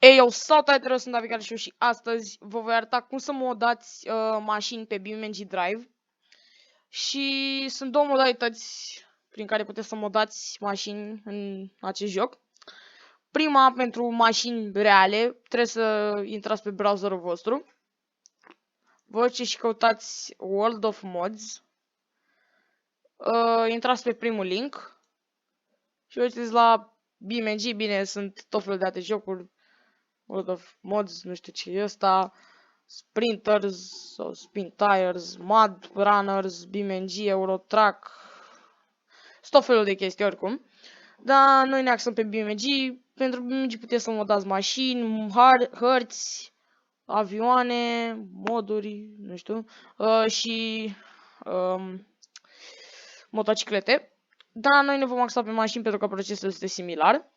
Ei, eu salutare, sunt David Calișu și astăzi vă voi arăta cum să modați mașini pe BeamNG Drive. Și sunt două modalități prin care puteți să modați mașini în acest joc. Prima, pentru mașini reale, trebuie să intrați pe browserul vostru. Vă duceți și căutați World of Mods. Intrați pe primul link și uitați la BeamNG. Bine, sunt tot felul de alte jocuri. World of Mods, nu știu ce e ăsta, Sprinters sau Spin Tires, Mud Runners, BeamNG, Eurotrack, tot felul de chestii oricum. Dar noi ne axăm pe BeamNG. Pentru BeamNG puteți să modați mașini, hărți, avioane, moduri, nu știu, și motociclete. Dar noi ne vom axa pe mașini pentru că procesul este similar.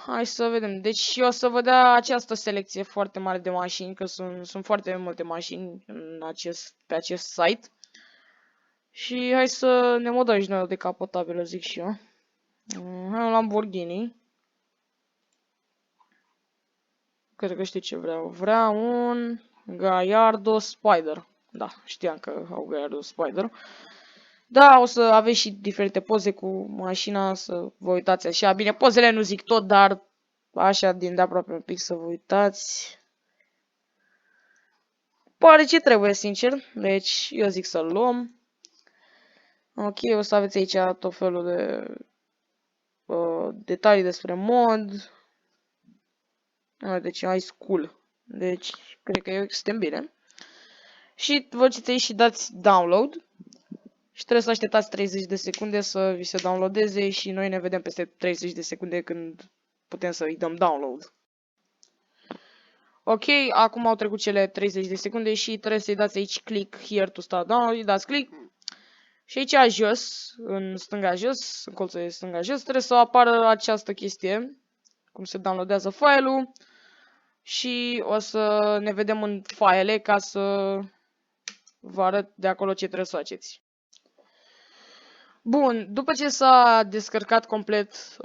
Hai să vedem. Deci eu o să vă dea această selecție foarte mare de mașini, că sunt foarte multe mașini pe acest site. Și hai să ne modăm și noi o decapotabilă, zic și eu. Hai un Lamborghini. Cred că știi ce vreau. Vreau un Gallardo Spider. Da, știam că au Gallardo Spider. Da, o să aveți și diferite poze cu mașina, să vă uitați așa. Bine, pozele nu zic tot, dar așa din de aproape un pic să vă uitați. Pare ce trebuie, sincer. Deci, eu zic să-l luăm. Ok, o să aveți aici tot felul de detalii despre mod. Deci, high school. Deci, cred că suntem bine. Și vă duceți aici și dați download. Și trebuie să așteptați 30 de secunde să vi se downloadeze și noi ne vedem peste 30 de secunde când putem să îi dăm download. Ok, acum au trecut cele 30 de secunde și trebuie să-i dați aici click here to start download, îi dați click. Și aici jos, în stânga jos, în colțul de stânga jos, trebuie să apară această chestie, cum se downloadează file-ul. Și o să ne vedem în file ca să vă arăt de acolo ce trebuie să faceți. Bun, după ce s-a descărcat complet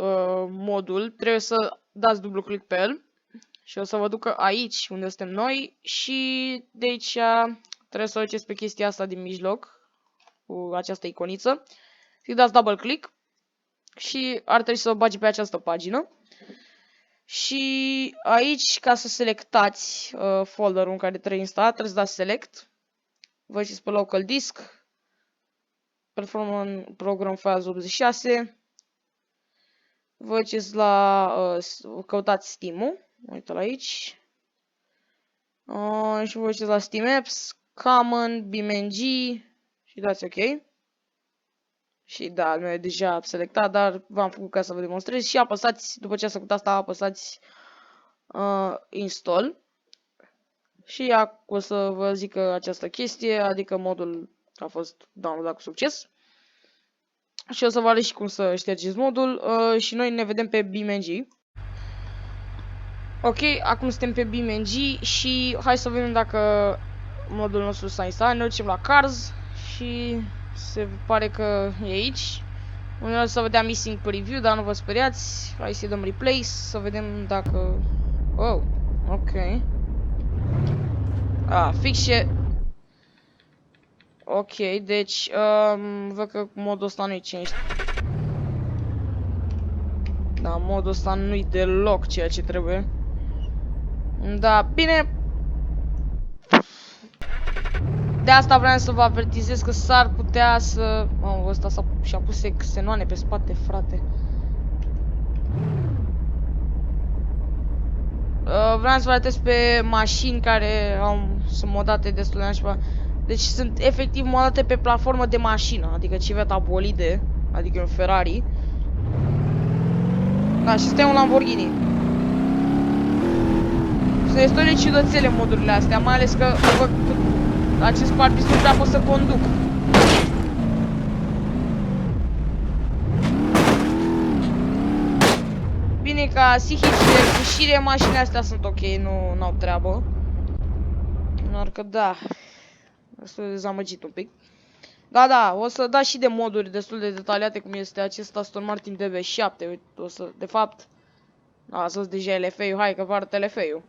modul, trebuie să dați dublu click pe el. Și o să vă ducă aici unde suntem noi și de aici trebuie să duceți pe chestia asta din mijloc cu această iconiță. Să-i dați double click și ar trebui să o bagi pe această pagină. Și aici, ca să selectați folderul în care trebuie instalat, trebuie să dați select. Vă duceți pe local disk, performance program files 86. Vă duceți la căutați Steam-ul. Uite-l aici. Și vă duceți la Steam Apps, Common, BeamNG și dați OK. Și da, nu e deja selectat, dar v-am făcut ca să vă demonstrez. Și apăsați, după ce ați făcut asta, apăsați Install. Și o să vă zică această chestie, adică modul a fost downloadat cu succes. Și o să vă arăt și cum să ștergeți modul și noi ne vedem pe BeamNG. Ok, acum suntem pe BeamNG și hai să vedem dacă modul nostru s-a instalat. Ne ducem la Cars și se pare că e aici. Uneori să vedea missing preview, dar nu vă speriați. Hai să-i dăm replace, să vedem dacă... Oh, ok. Fix ce... Ok, deci văd că modul ăsta nu-i changed. Da, modul ăsta nu-i deloc ceea ce trebuie. Da, bine. De asta vreau să vă avertizez că s-ar putea să... Mamă, ăsta și-a pus xenoane pe spate, frate. Vreau să vă arătez pe mașini care sunt modate destul de nașpa. Deci sunt efectiv modate pe platformă de mașină, adică civeta bolide, adică un Ferrari. Da, și este un Lamborghini. Sunt destul de ciudățele modurile astea, mai ales că acest parbriz nu prea pot să conduc. Bine, ca psihici de ieșire, mașinile astea sunt ok, nu au treabă. Doar că da, destul de dezamăgit un pic. Da, o să dați și de moduri destul de detaliate, cum este acest Aston Martin DB7. De fapt, A sus deja LF-ul, hai că vă arăt LF-ul.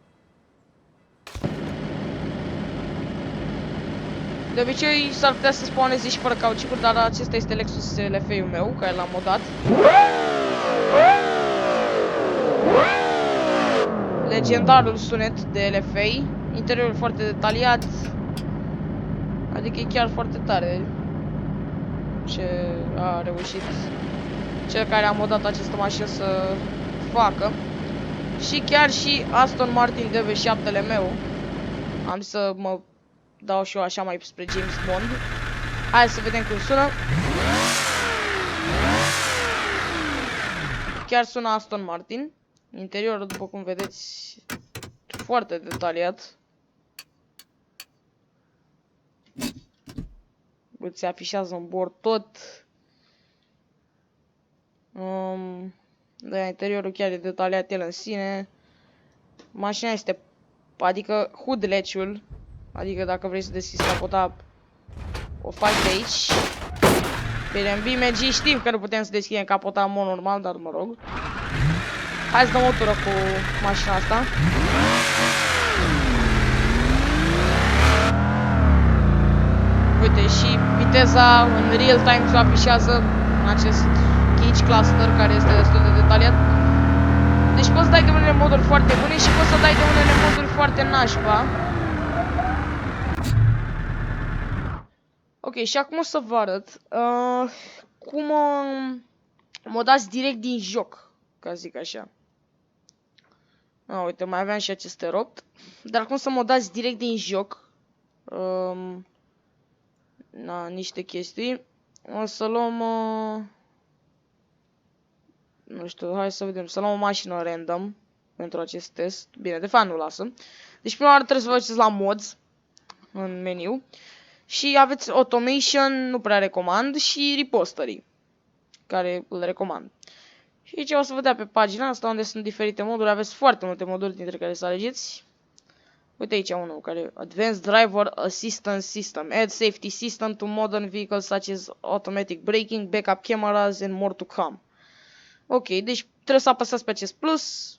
De obicei s-ar putea să spawneze și fără cauciucuri, dar acesta este Lexus LF-ul meu, care l-am modat. Legendarul sunet de LF, interiorul foarte detaliat, adică e chiar foarte tare ce a reușit cel care a modat această mașină să facă. Și chiar și Aston Martin DB7-le meu, am să mă dau și eu așa mai spre James Bond. Hai să vedem cum sună. Chiar sună Aston Martin. Interiorul, după cum vedeți, foarte detaliat. Îți afișează în bord tot. Da, interiorul chiar e detaliat el în sine. Mașina este, adică hood latch-ul, adică dacă vrei să deschizi capota, o faci de aici. Bine, în BMG știm că nu putem să deschidem capota în mod normal, dar mă rog. Hai să dăm o tură cu mașina asta. Uite, și viteza în real time se afișează în acest gauge cluster care este destul de detaliat. Deci poți să dai de unele moduri foarte bune și poți să dai de unele moduri foarte nașpa. Ok, și acum o să vă arăt cum modați direct din joc, ca zic așa. Uite, mai aveam și aceste ropt. Dar cum să modați direct din joc. Niște chestii. O să luăm... nu știu, hai să vedem. Să luăm o mașină random pentru acest test. Bine, de fapt nu lasă. Deci prima oară trebuie să vă duceți la mods în meniu. Și aveți automation, nu prea recomand, și repository, care îl recomand. Și aici o să vă dea pe pagina asta unde sunt diferite moduri. Aveți foarte multe moduri dintre care să alegeți. Uite aici unul care Advanced Driver Assistance System. Add safety system to modern vehicles such as automatic braking, backup cameras and more to come. Ok, deci trebuie să apăsați pe acest plus.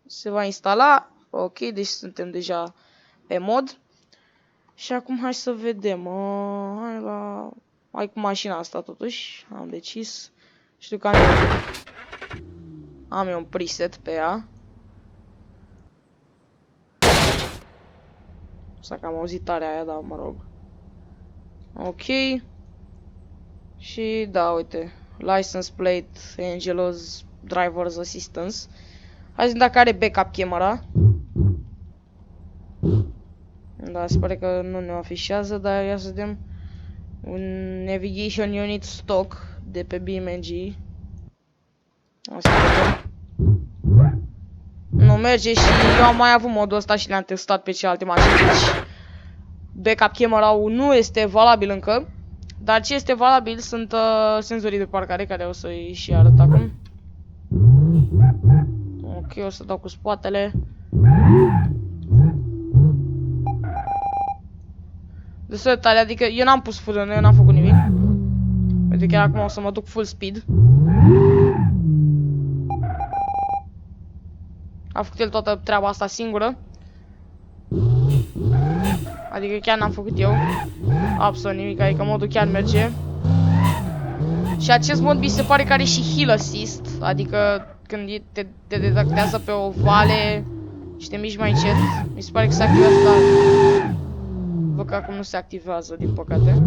Se va instala. Ok, deci suntem deja pe mod. Și acum hai să vedem. Hai cu mașina asta totuși. Am decis. Știu că am eu un preset pe ea. Să că am auzit tarea aia, dar mă rog. Ok. Și da, uite. License plate, Angelos, Driver's Assistance. Hai să vedem dacă are backup camera. Da, se pare că nu ne afișează, dar ia să vedem. Un Navigation Unit stock de pe BMG. Asta vedem. Nu merge și eu am mai avut modul ăsta și le-am testat pe celelalte mașini. Deci backup camera-ul nu este valabil încă. Dar ce este valabil sunt senzorii de parcare, care o să-i și arăt acum. Ok, o să dau cu spatele. Destul de tare, adică eu n-am pus frână, eu n-am făcut nimic. Uite, chiar acum o să mă duc full speed. A făcut el toată treaba asta singură. Adică chiar n-am făcut eu absolut nimic, adică modul chiar merge. Și acest mod mi se pare că are și heal assist, adică când te detectează pe o vale și te miști mai încet. Mi se pare că se activează, dar văd că acum nu se activează, din păcate.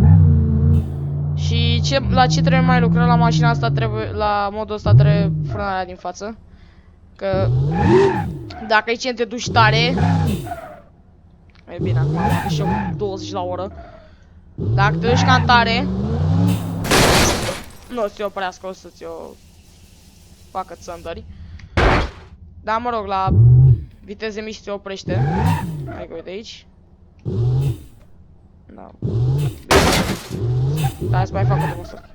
Și la ce trebuie mai lucra la mașina asta, la modul ăsta trebuie frânarea din față. Că dacă aici te duci tare, e bine, acum am și eu 20 la oră. Dacă te duci cam tare, nu o să-i oprească, o să-ți o facă țândări. Dar mă rog, la viteze mici se oprește. Hai că uite aici. Da. Da, să mai fac o demonstrație.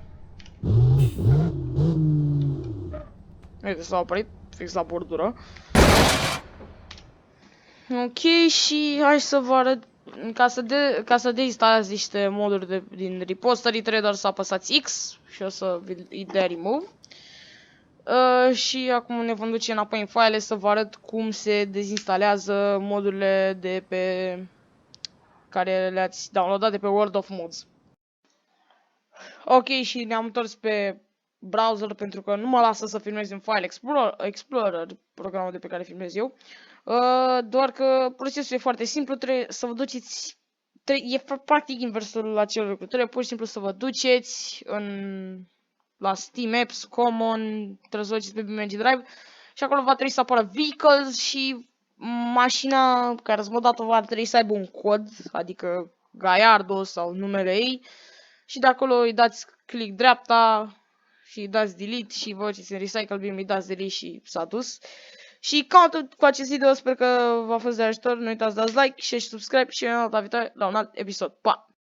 Uite, s-a oprit, fix la bordură. Ok, și hai să vă arăt. Ca să deinstalați niște moduri din repository, trebuie doar să apăsați X și o să îi dea remove. Și acum ne vom duce înapoi în file să vă arăt cum se dezinstalează modurile de pe care le-ați downloadat de pe World of Mods. Ok, și ne-am întors pe browser pentru că nu mă lasă să filmez în File Explorer, programul de pe care filmez eu. Doar că procesul e foarte simplu, trebuie să vă duceți, e practic inversul acelui lucru. Trebuie pur și simplu să vă duceți la Steam Apps, Common, trebuie să duceți pe BeamNG Drive și acolo va trebui să apară Vehicles și mașina care ați modat-o va trebui să aibă un cod, adică Gallardo sau numele ei. Și de acolo îi dați click dreapta și îi dați delete și vă duceți în Recycle Beam, îi dați delete și s-a dus. Și cam atât cu acest video, sper că v-a fost de ajutor, nu uitați să dați like, share și subscribe și în data viitoare la un alt episod. Pa!